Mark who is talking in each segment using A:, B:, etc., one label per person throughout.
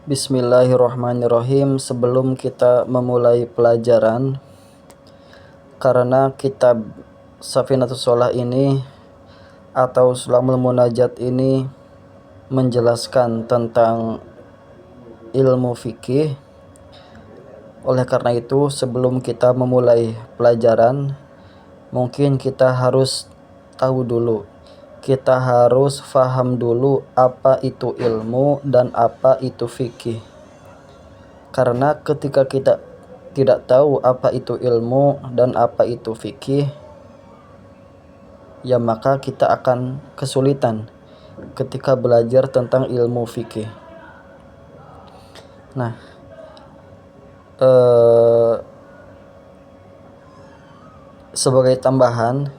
A: Bismillahirrahmanirrahim. Sebelum kita memulai pelajaran, karena kitab Safinatus Shalah ini atau Sulamul Munajat ini menjelaskan tentang ilmu fikih, oleh karena itu sebelum kita memulai pelajaran, mungkin kita harus tahu dulu, kita harus faham dulu apa itu ilmu dan apa itu fikih. Karena ketika kita tidak tahu apa itu ilmu dan apa itu fikih, ya maka kita akan kesulitan ketika belajar tentang ilmu fikih. Nah, sebagai tambahan,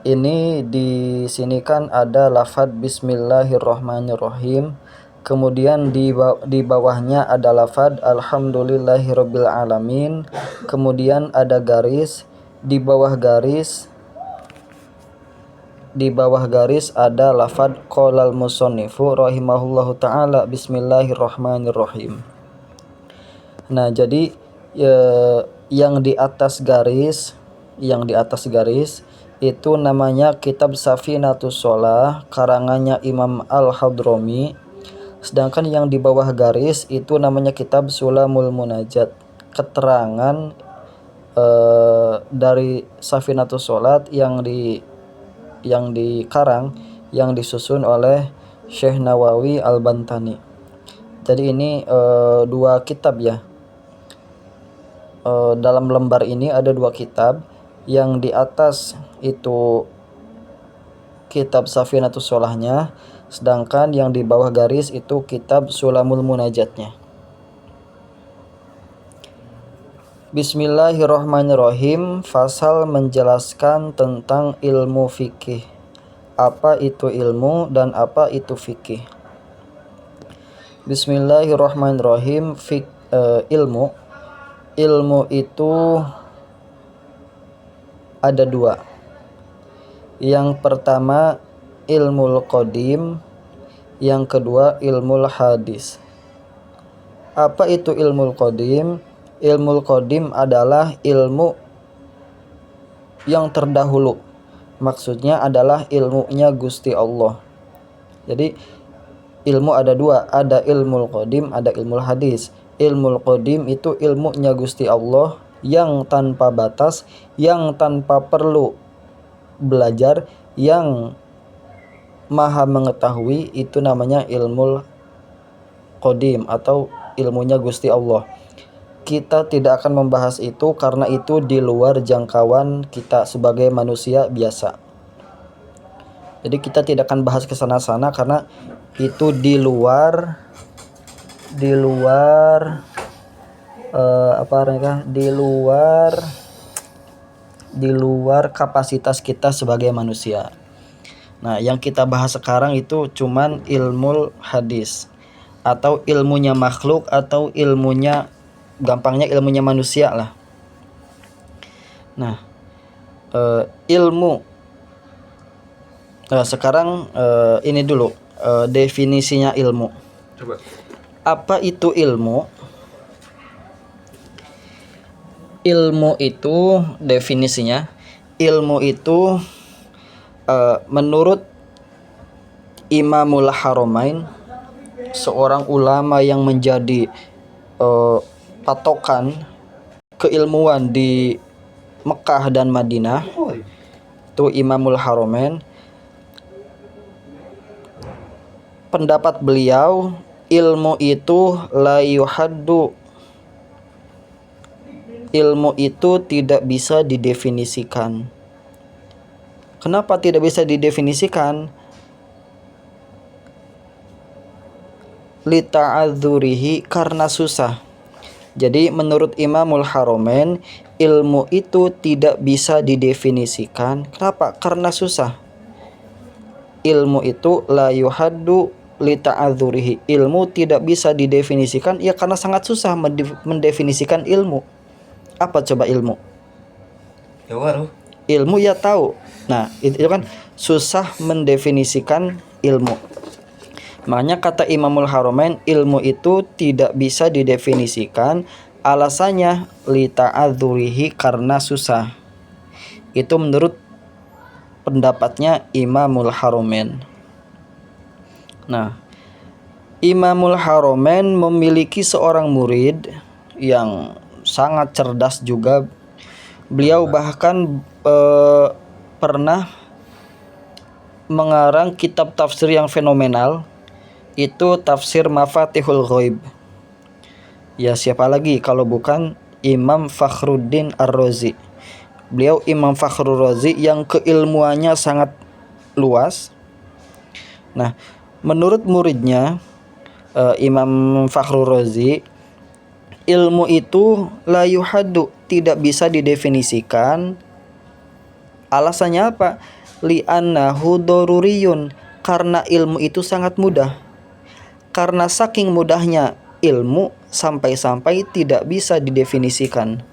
A: ini di sini kan ada lafaz Bismillahirrahmanirrahim, kemudian di bawahnya ada lafaz Alhamdulillahirabbil alamin, kemudian ada garis, di bawah garis ada lafaz qalal musannifu rahimahullahu taala Bismillahirrahmanirrahim. Nah, jadi yang di atas garis itu namanya kitab Safinatus Shalah karangannya Imam Al-Hadrami, sedangkan yang di bawah garis itu namanya kitab Sulamul Munajat, keterangan dari Safinatus Shalah yang disusun oleh Syekh Nawawi Al-Bantani. Jadi ini dua kitab ya. Dalam lembar ini ada dua kitab. Yang di atas itu kitab Safinatus Shalahnya, sedangkan yang di bawah garis itu kitab Sulamul Munajatnya. Bismillahirrahmanirrahim. Fasal menjelaskan tentang ilmu fikih. Apa itu ilmu dan apa itu fikih? Bismillahirrahmanirrahim. Ilmu itu ada dua. Yang pertama ilmul qadim, yang kedua ilmul hadis. Apa itu ilmul qadim? Ilmul qadim adalah ilmu yang terdahulu. Maksudnya adalah ilmunya Gusti Allah. Jadi ilmu ada dua, ada ilmul qadim, ada ilmul hadis. Ilmul qadim itu ilmunya Gusti Allah yang tanpa batas, yang tanpa perlu belajar, yang maha mengetahui, itu namanya ilmul qadim atau ilmunya Gusti Allah. Kita tidak akan membahas itu karena itu di luar jangkauan kita sebagai manusia biasa. Jadi kita tidak akan bahas ke sana-sana karena itu di luar kapasitas kita sebagai manusia. Nah, yang kita bahas sekarang itu cuman ilmu hadis atau ilmunya makhluk atau ilmunya, gampangnya ilmunya manusia lah. Nah, sekarang ini dulu definisinya ilmu. Coba. Apa itu ilmu? Ilmu itu definisinya, ilmu itu menurut Imamul Haramain, seorang ulama yang menjadi patokan keilmuan di Mekah dan Madinah, itu Imamul Haramain. Pendapat beliau, ilmu itu la yuhaddu, ilmu itu tidak bisa didefinisikan. Kenapa tidak bisa didefinisikan? Lita'adzurihi, karena susah. Jadi menurut Imamul Haramain, ilmu itu tidak bisa didefinisikan. Kenapa? Karena susah. Ilmu itu la yuhaddu lita'adzurihi, ilmu tidak bisa didefinisikan ya karena sangat susah mendefinisikan ilmu. Apa coba ilmu? Ilmu ya tahu. Nah, itu kan susah mendefinisikan ilmu. Makanya kata Imamul Haramain, ilmu itu tidak bisa didefinisikan. Alasannya li ta'adzurihi, karena susah. Itu menurut pendapatnya Imamul Haramain. Nah, Imamul Haramain memiliki seorang murid yang sangat cerdas juga. Beliau bahkan pernah mengarang kitab tafsir yang fenomenal, itu tafsir Mafatihul Ghaib. Ya, siapa lagi kalau bukan Imam Fakhruddin Ar-Razi. Beliau Imam Fakhrul Razi yang keilmuannya sangat luas. Nah, menurut muridnya Imam Fakhrul Razi, ilmu itu la yuhaddu, tidak bisa didefinisikan. Alasannya apa? Li'annahu daruriyun, karena ilmu itu sangat mudah. Karena saking mudahnya ilmu sampai-sampai tidak bisa didefinisikan.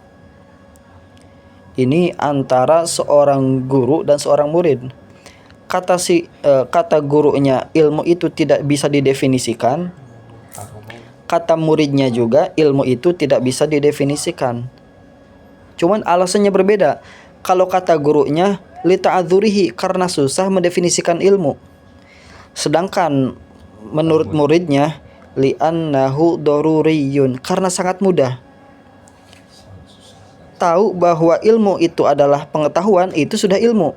A: Ini antara seorang guru dan seorang murid. Kata gurunya, ilmu itu tidak bisa didefinisikan. Kata muridnya juga, ilmu itu tidak bisa didefinisikan. Cuman alasannya berbeda. Kalau kata gurunya, li ta'adzurihi, karena susah mendefinisikan ilmu. Sedangkan menurut muridnya, li'annahu daruriyun, karena sangat mudah. Tahu bahwa ilmu itu adalah pengetahuan, itu sudah ilmu.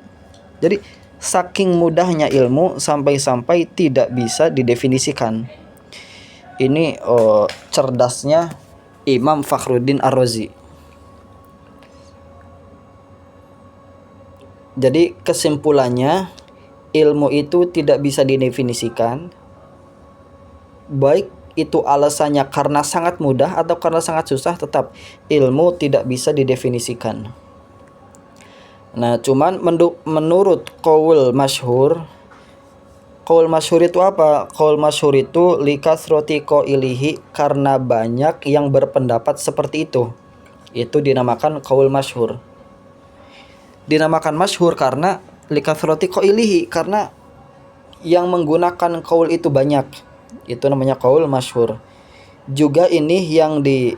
A: Jadi saking mudahnya ilmu sampai-sampai tidak bisa didefinisikan. Ini cerdasnya Imam Fakhruddin Ar-Razi. Jadi kesimpulannya, ilmu itu tidak bisa didefinisikan, baik itu alasannya karena sangat mudah atau karena sangat susah, tetap ilmu tidak bisa didefinisikan. Nah, cuman menurut qaul masyhur itu apa? Qaul masyhur itu likasroti qailihi, karena banyak yang berpendapat seperti itu. Itu dinamakan qaul masyhur. Dinamakan masyhur karena likasroti qailihi, karena yang menggunakan qaul itu banyak. Itu namanya qaul masyhur. Juga ini yang dipakai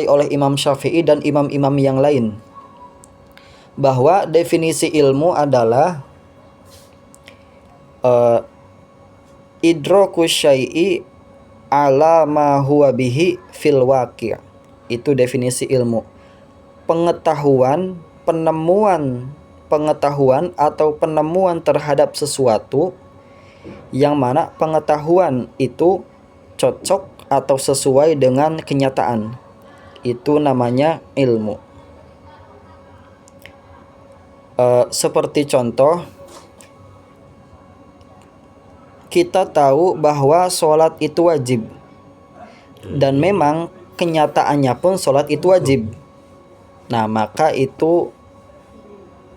A: oleh Imam Syafi'i dan imam-imam yang lain, bahwa definisi ilmu adalah idraku syai'i ala ma huwa bihi fil waqi'. Itu definisi ilmu. Pengetahuan atau penemuan terhadap sesuatu yang mana pengetahuan itu cocok atau sesuai dengan kenyataan. Itu namanya ilmu. Seperti contoh, kita tahu bahwa sholat itu wajib, dan memang kenyataannya pun sholat itu wajib. Nah, maka itu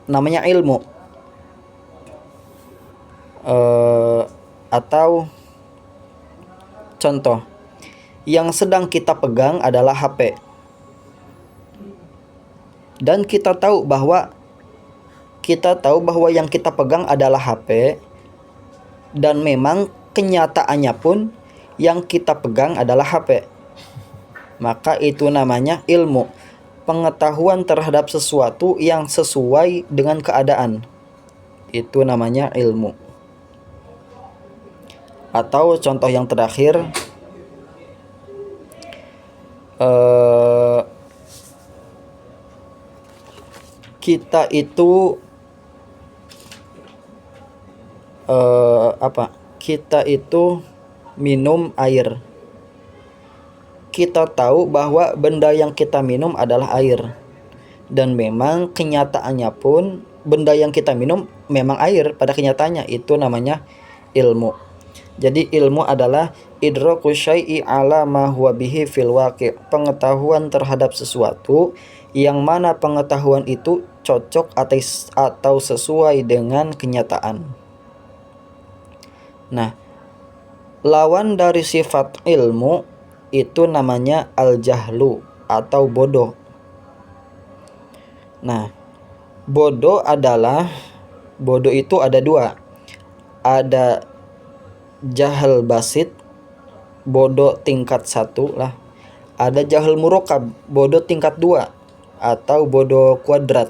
A: namanya ilmu. Atau contoh, yang sedang kita pegang adalah HP, dan kita tahu bahwa yang kita pegang adalah HP, dan memang kenyataannya pun yang kita pegang adalah HP. Maka itu namanya ilmu. Pengetahuan terhadap sesuatu yang sesuai dengan keadaan. Itu namanya ilmu. Atau contoh yang terakhir, kita itu kita itu minum air. Kita tahu bahwa benda yang kita minum adalah air, dan memang kenyataannya pun benda yang kita minum memang air pada kenyataannya. Itu namanya ilmu. Jadi ilmu adalah idraku syai'i ala ma huwa bihi fil waqi', pengetahuan terhadap sesuatu yang mana pengetahuan itu cocok atau sesuai dengan kenyataan. Nah, lawan dari sifat ilmu itu namanya al-jahlu atau bodoh. Nah, bodoh itu ada dua. ada jahal basit, bodoh tingkat 1 lah. Ada jahal murakkab, bodoh tingkat 2 atau bodoh kuadrat.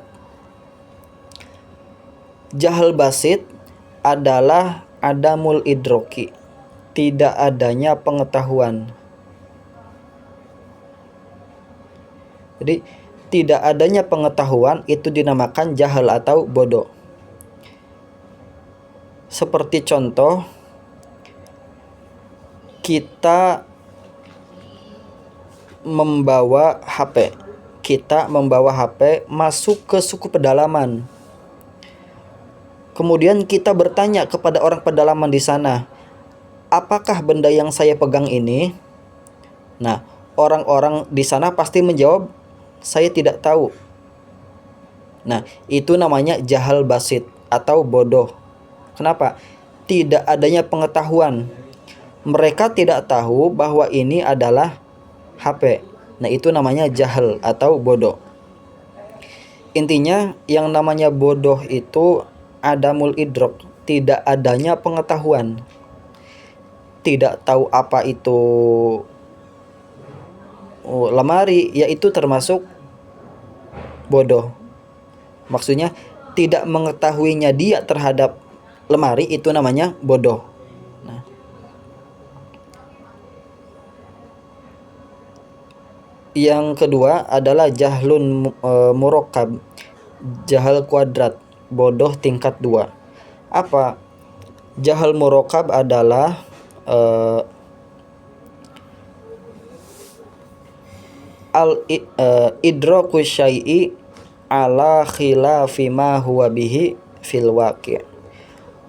A: Jahal basit adalah adamul idroki, tidak adanya pengetahuan. Jadi tidak adanya pengetahuan itu dinamakan jahal atau bodoh. Seperti contoh, kita membawa HP masuk ke suku pedalaman. Kemudian kita bertanya kepada orang pedalaman di sana, apakah benda yang saya pegang ini? Nah, orang-orang di sana pasti menjawab, saya tidak tahu. Nah, itu namanya jahal basit atau bodoh. Kenapa? Tidak adanya pengetahuan. Mereka tidak tahu bahwa ini adalah HP. Nah, itu namanya jahal atau bodoh. Intinya yang namanya bodoh itu adamul idrok, tidak adanya pengetahuan. Tidak tahu apa itu lemari, yaitu termasuk bodoh. Maksudnya tidak mengetahuinya dia terhadap lemari, itu namanya bodoh. Nah, yang kedua adalah jahlun murakkab, jahal kuadrat, bodoh tingkat 2. Apa? Jahal murakkab adalah idraku syai'i ala khilafi ma huwa bihi fil waqi'.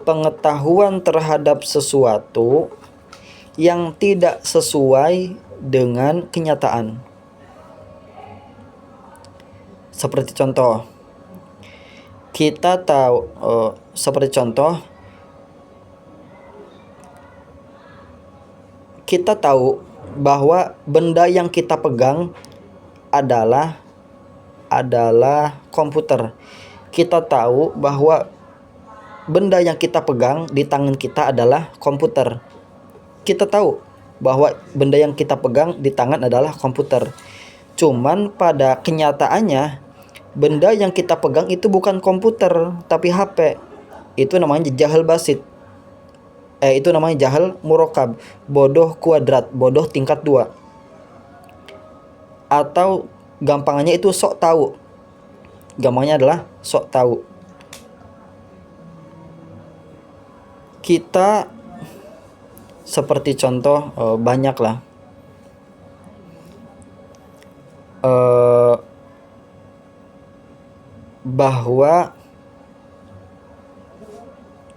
A: Pengetahuan terhadap sesuatu yang tidak sesuai dengan kenyataan. Seperti contoh, kita tahu kita tahu bahwa benda yang kita pegang adalah komputer. Kita tahu bahwa benda yang kita pegang di tangan kita adalah komputer. Kita tahu bahwa benda yang kita pegang di tangan adalah komputer. Cuman pada kenyataannya benda yang kita pegang itu bukan komputer tapi HP. Itu namanya jahal basit. Itu namanya jahal murakkab, bodoh kuadrat, bodoh tingkat 2. Atau gampangannya itu sok tahu. Gampangnya adalah sok tahu. Kita seperti contoh banyak lah. Bahwa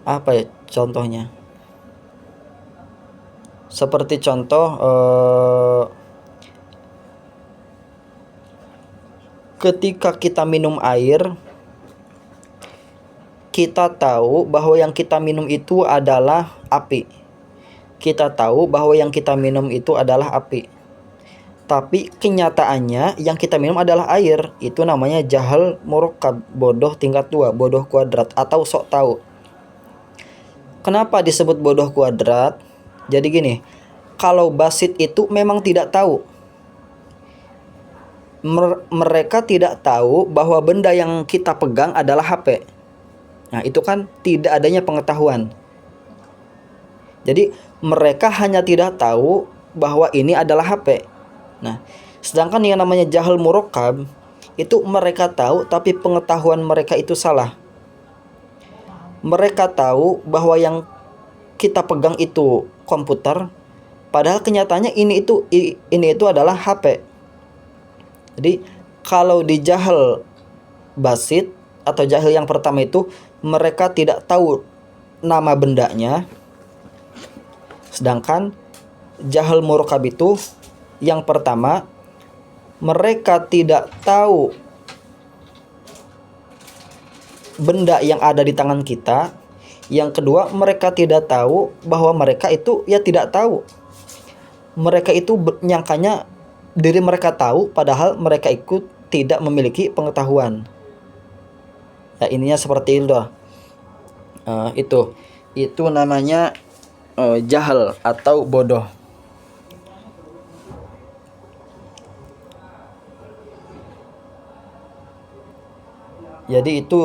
A: apa ya contohnya? Seperti contoh ketika kita minum air, kita tahu bahwa yang kita minum itu adalah api. Kita tahu bahwa yang kita minum itu adalah api. Tapi kenyataannya yang kita minum adalah air. Itu namanya jahal murakkab, bodoh tingkat 2, bodoh kuadrat atau sok tahu. Kenapa disebut bodoh kuadrat? Jadi gini, kalau basit itu memang tidak tahu. Mereka tidak tahu bahwa benda yang kita pegang adalah HP. Nah, itu kan tidak adanya pengetahuan. Jadi mereka hanya tidak tahu bahwa ini adalah HP. Nah, sedangkan yang namanya jahal murakkab itu mereka tahu tapi pengetahuan mereka itu salah. Mereka tahu bahwa yang kita pegang itu komputer, padahal kenyataannya ini itu adalah HP. Jadi kalau di jahal basit atau jahil yang pertama itu mereka tidak tahu nama bendanya. Sedangkan jahal murakkab itu yang pertama mereka tidak tahu benda yang ada di tangan kita. Yang kedua, mereka tidak tahu bahwa mereka itu tidak tahu. Mereka itu nyangkanya diri mereka tahu, padahal mereka ikut tidak memiliki pengetahuan. Ya, ininya seperti itu. Itu. itu namanya jahal atau bodoh. Jadi itu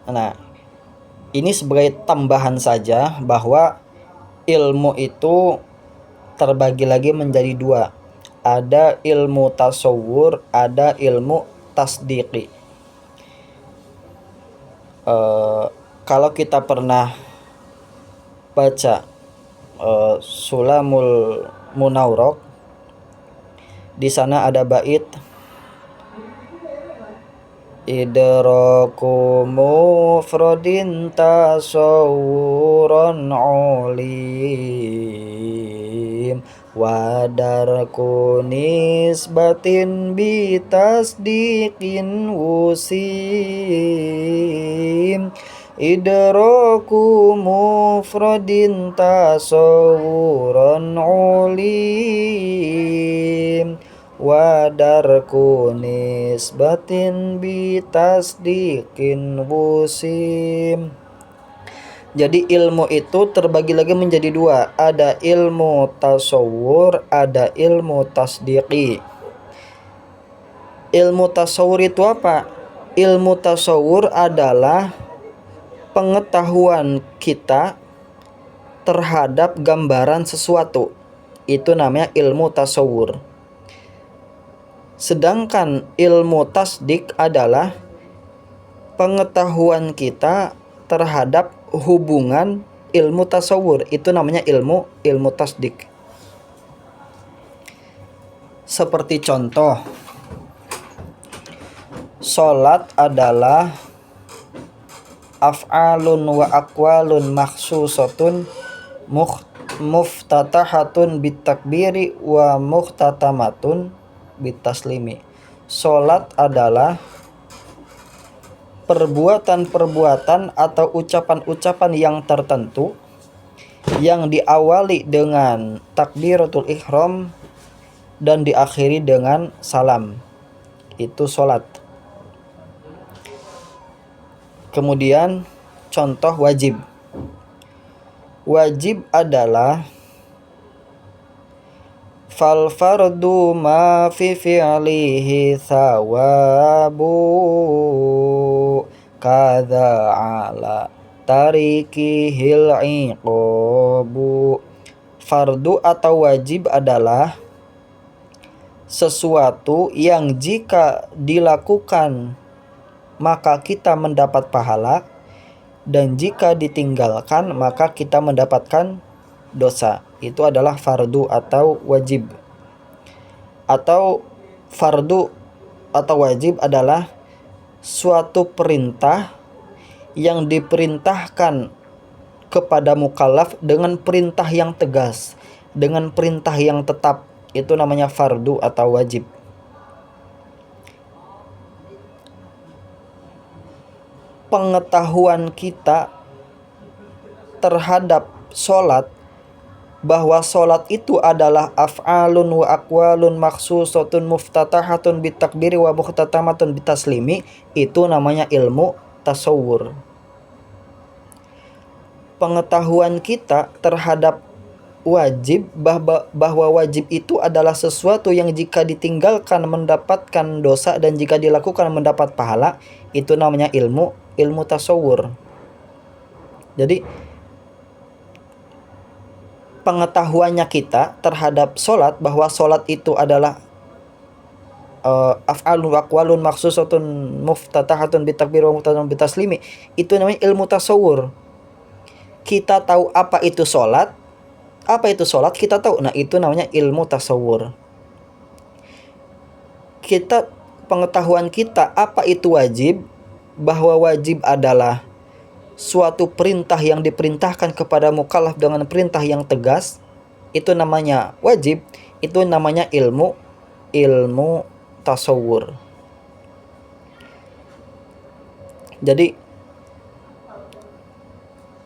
A: nah, ini sebagai tambahan saja bahwa ilmu itu terbagi lagi menjadi dua. Ada ilmu tasawur, ada ilmu tasdiqi. Kalau kita pernah baca Sulamul Munawwarah, di sana ada bait idraku mufradin tasawuran ulim wadarku nisbatin bitasdiqin wusim idraku mufradin tasawuran ulim wadarku nisbatin bitasdiqin wusim. Jadi ilmu itu terbagi lagi menjadi dua. Ada ilmu tasawur, ada ilmu tasdiqi. Ilmu tasawur itu apa? Ilmu tasawur adalah pengetahuan kita terhadap gambaran sesuatu. Itu namanya ilmu tasawur. Sedangkan ilmu tasdik adalah pengetahuan kita terhadap hubungan ilmu tasawur. Itu namanya ilmu tasdik. Seperti contoh, sholat adalah af'alun wa aqwalun makhsusatun muftatahatun bitakbiri wa muhtatamatun bitaslimi. Sholat adalah perbuatan-perbuatan atau ucapan-ucapan yang tertentu yang diawali dengan takbiratul ihram dan diakhiri dengan salam. Itu sholat. Kemudian contoh wajib. Wajib adalah fal fardu ma fi fi'lihi thawabu kadza ala tarikihil iqabu. Fardu atau wajib adalah sesuatu yang jika dilakukan maka kita mendapat pahala, dan jika ditinggalkan maka kita mendapatkan dosa. Itu adalah fardu atau wajib. Atau fardu atau wajib adalah suatu perintah yang diperintahkan kepada mukallaf dengan perintah yang tegas, dengan perintah yang tetap. Itu namanya fardu atau wajib. Pengetahuan kita terhadap sholat, bahwa sholat itu adalah af'alun wa aqwalun makhsusatun muftatahatun bitakbiri wa muhtatamatun bitaslimi, itu namanya ilmu tasawur. Pengetahuan kita terhadap wajib, bahwa wajib itu adalah sesuatu yang jika ditinggalkan mendapatkan dosa dan jika dilakukan mendapat pahala, itu namanya ilmu tasawur. Jadi pengetahuannya kita terhadap sholat, bahwa sholat itu adalah af'alun wa aqwalun makhsusatun muftatahatun bitakbir wa muhtatamatun bitaslimi, itu namanya ilmu tasawur. Kita tahu apa itu sholat, kita tahu. Nah, itu namanya ilmu tasawur. Pengetahuan kita apa itu wajib, bahwa wajib adalah suatu perintah yang diperintahkan kepada mukallaf dengan perintah yang tegas, itu namanya wajib. Itu namanya ilmu tasawur. Jadi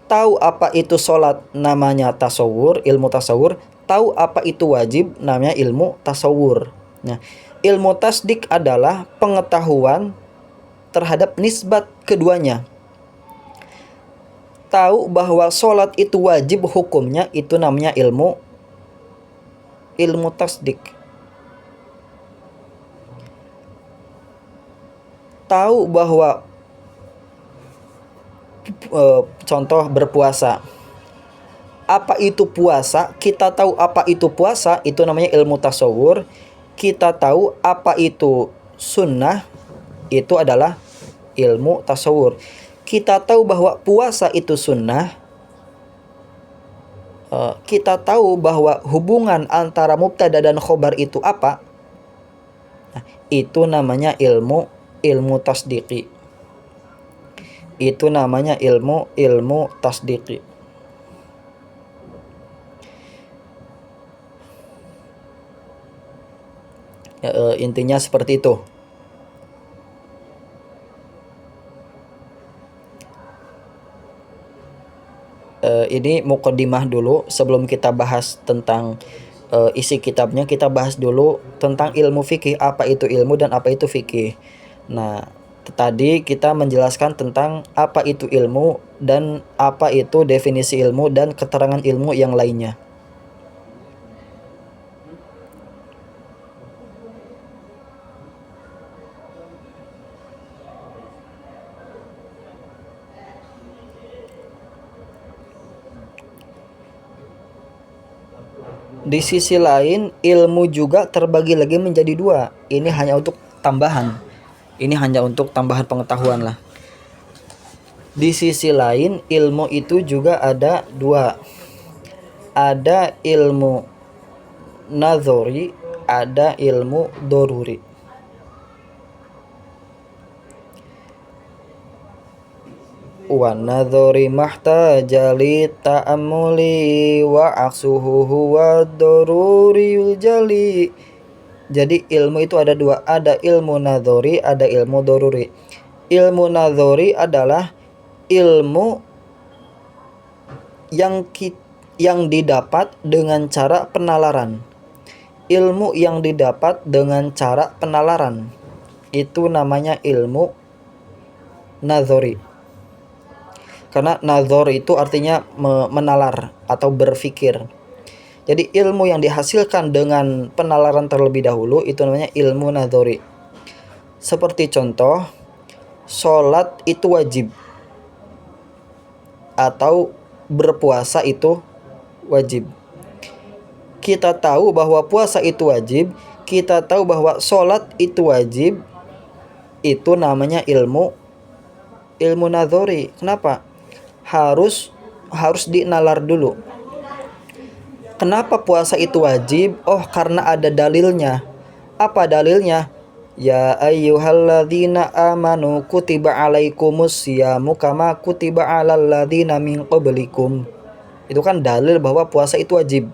A: tahu apa itu sholat namanya tasawur, ilmu tasawur. Tahu apa itu wajib namanya ilmu tasawur. Nah, ilmu tasdik adalah pengetahuan terhadap nisbat keduanya. tahu bahwa sholat itu wajib hukumnya, itu namanya ilmu tasdik. Tahu bahwa contoh berpuasa, apa itu puasa, kita tahu apa itu puasa, itu namanya ilmu tasawur. Kita tahu apa itu sunnah, itu adalah ilmu tasawur. Kita tahu bahwa puasa itu sunnah, kita tahu bahwa hubungan antara mubtada dan khobar itu apa, nah, itu namanya ilmu tasdiki. Itu namanya ilmu tasdiki. Intinya seperti itu. Ini muqaddimah dulu sebelum kita bahas tentang isi kitabnya. Kita bahas dulu tentang ilmu fikih, apa itu ilmu dan apa itu fikih. Nah, tadi kita menjelaskan tentang apa itu ilmu dan apa itu definisi ilmu dan keterangan ilmu yang lainnya. Di sisi lain, ilmu juga terbagi lagi menjadi dua. Ini hanya untuk tambahan. Ini hanya untuk tambahan pengetahuan lah. Di sisi lain, ilmu itu juga ada dua. Ada ilmu nazori, ada ilmu doruri. Wa nadhuri mahtaja li ta'ammuli wa aksuhu huwa daruriyul jali. Jadi ilmu itu ada dua, ada ilmu nadhuri, ada ilmu doruri. Ilmu nadhuri adalah ilmu yang didapat dengan cara penalaran. Ilmu yang didapat dengan cara penalaran, itu namanya ilmu nadhuri. Karena nazar itu artinya menalar atau berfikir. Jadi ilmu yang dihasilkan dengan penalaran terlebih dahulu itu namanya ilmu nazari. Seperti contoh, sholat itu wajib atau berpuasa itu wajib. Kita tahu bahwa puasa itu wajib, kita tahu bahwa sholat itu wajib, itu namanya ilmu nazari. Kenapa? Harus dinalar dulu. Kenapa puasa itu wajib? Oh, karena ada dalilnya. Apa dalilnya? Ya ayyuhalladzina amanu kutiba alaikumus syamu kama kutiba alal ladzina min qablikum. Itu kan dalil bahwa puasa itu wajib.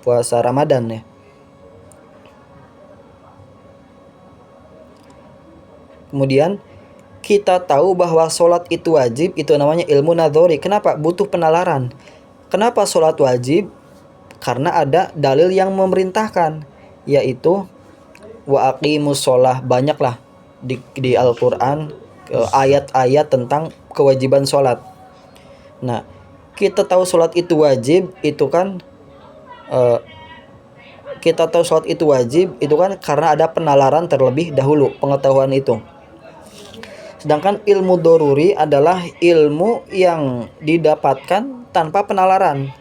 A: Puasa Ramadan ya. Kemudian kita tahu bahwa sholat itu wajib, itu namanya ilmu nadhori. Kenapa? Butuh penalaran. Kenapa sholat wajib? Karena ada dalil yang memerintahkan, yaitu wa aqimus sholah. Banyaklah di Al-Quran ayat-ayat tentang kewajiban sholat. Nah, kita tahu sholat itu wajib, itu kan kita tahu sholat itu wajib, itu kan karena ada penalaran terlebih dahulu, pengetahuan itu. Sedangkan ilmu doruri adalah ilmu yang didapatkan tanpa penalaran.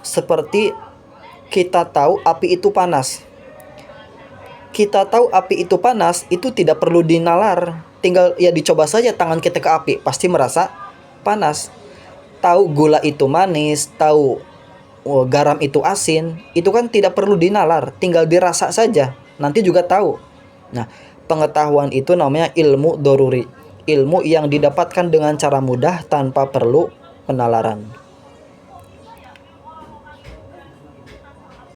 A: Seperti kita tahu api itu panas. Kita tahu api itu panas, itu tidak perlu dinalar. Tinggal ya dicoba saja tangan kita ke api, pasti merasa panas. Tahu gula itu manis, tahu garam itu asin, itu kan tidak perlu dinalar, tinggal dirasa saja, nanti juga tahu. Nah, pengetahuan itu namanya ilmu doruri, ilmu yang didapatkan dengan cara mudah tanpa perlu penalaran.